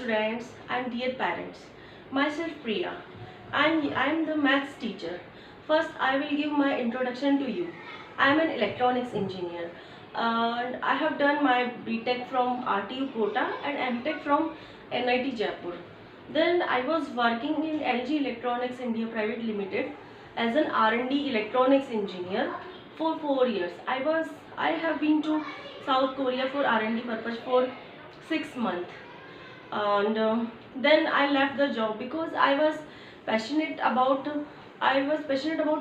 students and dear parents. Myself Priya and I am the maths teacher. First, I will give my introduction to you. I am an electronics engineer and I have done my BTech from RTU Kota and MTech from NIT Jaipur. Then I was working in LG Electronics India Private Limited as an R&D electronics engineer for 4 years. I have been to South Korea for R&D purpose for 6 months, and then I left the job because I was passionate about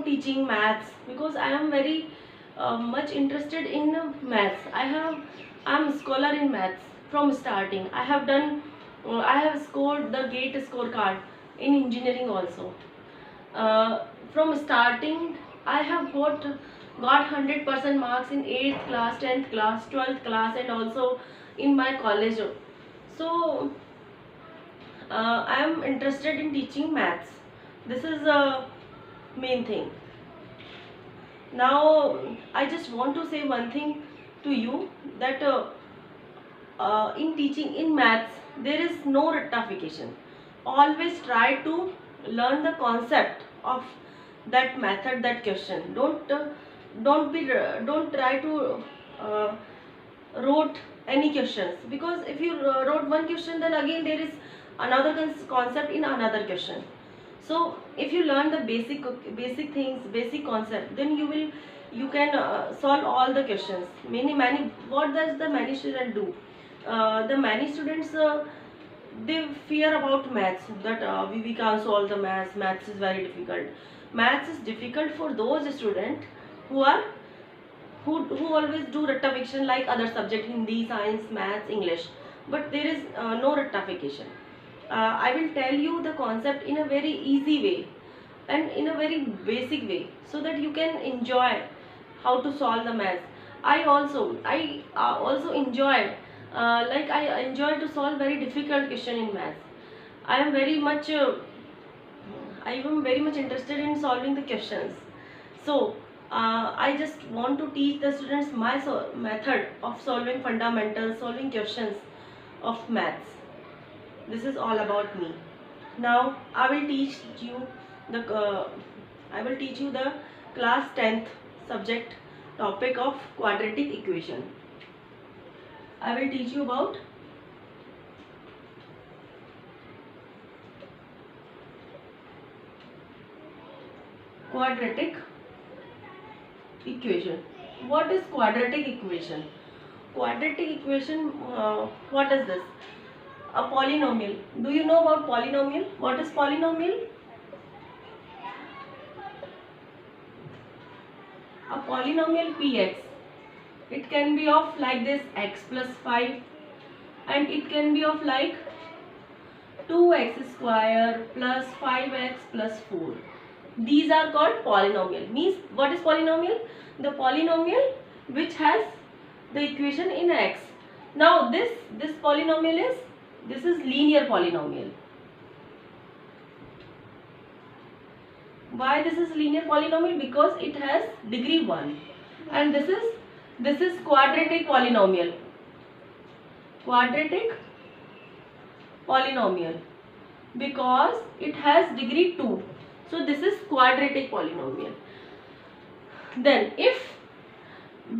teaching maths because I am very much interested in maths. I am a scholar in maths from starting. I have scored the GATE scorecard in engineering also. From starting, I have got 100% marks in 8th class, 10th class, 12th class, and also in my college. So I am interested in teaching maths. This is the main thing. Now I just want to say one thing to you, that in teaching in maths there is no rectification. Always try to learn the concept of that method, that question. Don't try to uh, wrote any questions, because if you wrote one question, then again there is another concept in another question. So if you learn the basic things, basic concept, then you can solve all the questions. Many What does the many student do? The many students they fear about maths, that we can't solve the maths is very difficult. Maths is difficult for those students who are who always do rectification like other subject, Hindi, science, maths, English, but there is no rectification. I will tell you the concept in a very easy way and in a very basic way, so that you can enjoy how to solve the maths. I also enjoyed, I enjoy to solve very difficult question in maths. I am very much interested in solving the questions. So I just want to teach the students my method of solving fundamental solving questions of maths. This is all about me. Now I will teach you the class 10th subject topic of quadratic equation. I will teach you about quadratic equation. What is quadratic equation? Quadratic equation, what is this? A polynomial. Do you know about polynomial? What is polynomial? A polynomial px, it can be of like this, x plus 5, and it can be of like 2x square plus 5x plus 4. These are called polynomial. Means what is polynomial? The polynomial which has the equation in x. Now this polynomial is linear polynomial. Why this is linear polynomial? Because it has degree 1, and this is quadratic polynomial. Quadratic polynomial because it has degree 2. So this is quadratic polynomial. Then if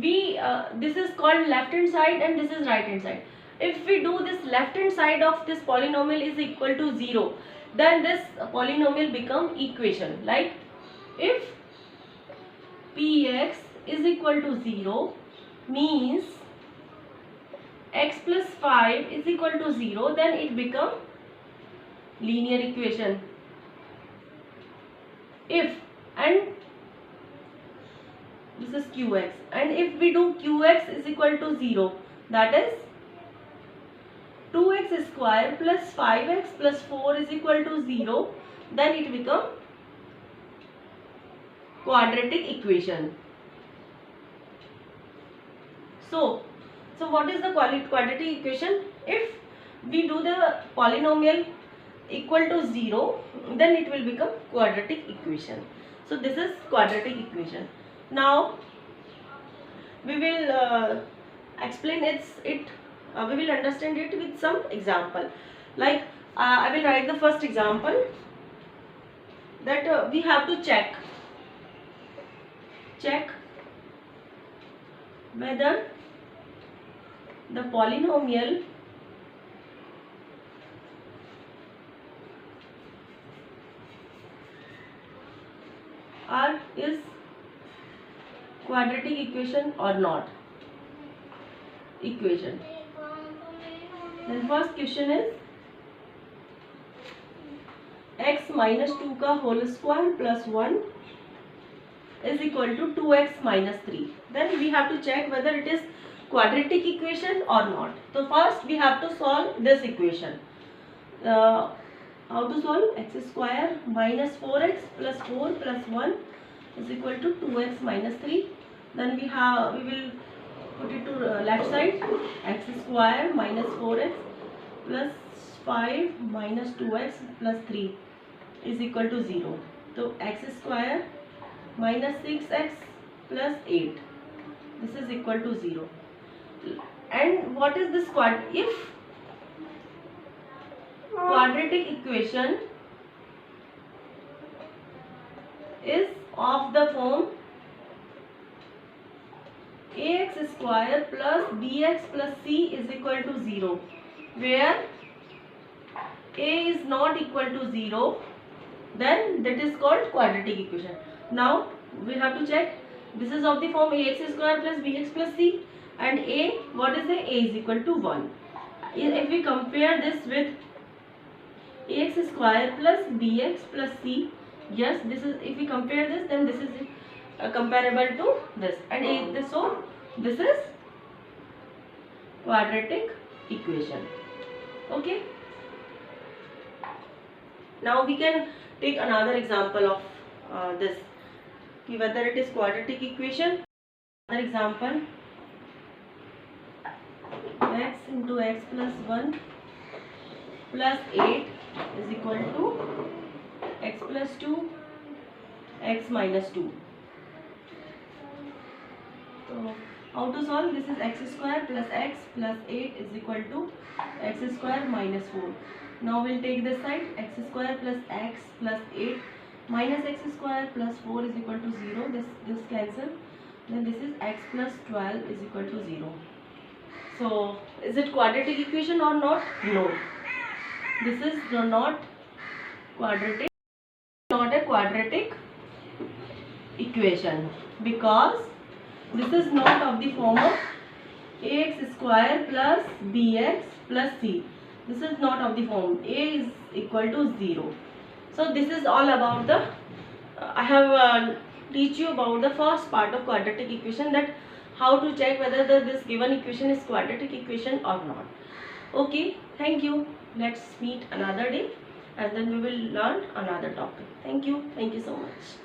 we this is called left hand side and this is right hand side. If we do this left hand side of this polynomial is equal to 0, then this polynomial become equation. Like if px is equal to 0, means x plus 5 is equal to 0, then it become linear equation. If, and this is qx, and if we do qx is equal to 0, that is 2x square plus 5x plus 4 is equal to 0, then it become quadratic equation. So what is the quadratic equation? If we do the polynomial equal to 0, then it will become quadratic equation. So this is quadratic equation. Now we will explain we will understand it with some example. Like I will write the first example, that we have to check whether the polynomial R is quadratic equation or not. Equation. Then first question is x minus 2 का whole square plus 1 is equal to 2x minus 3. Then we have to check whether it is quadratic equation or not. So first we have to solve this equation. How to solve? X square minus 4x plus 4 plus 1 is equal to 2x minus 3. Then we will put it to left side. X square minus 4x plus 5 minus 2x plus 3 is equal to 0. So x square minus 6x plus 8, this is equal to 0. And what is this if quadratic equation is of the form ax square plus bx plus c is equal to 0, where a is not equal to 0, then that is called quadratic equation. Now we have to check, this is of the form ax square plus bx plus c, and a, what is a is equal to 1. If we compare this with ax square plus bx plus c, yes, this is, if we compare this, then this is comparable to this, and so this is quadratic equation. Okay, now we can take another example of this, whether it is quadratic equation. Another example, x into x plus 1 plus 8 is equal to x plus 2 x minus 2. So how to solve? This is x square plus x plus 8 is equal to x square minus 4. Now we'll take this side, x square plus x plus 8 minus x square plus 4 is equal to 0. This cancel. Then this is x plus 12 is equal to 0. So is it quadratic equation or not? No. This is not quadratic. Not a quadratic equation, because this is not of the form of ax square plus bx plus c. This is not of the form. A is equal to 0. So this is all about the I have teach you about the first part of quadratic equation, that how to check whether this given equation is quadratic equation or not. Okay, thank you. Let's meet another day, and then we will learn another topic. Thank you so much.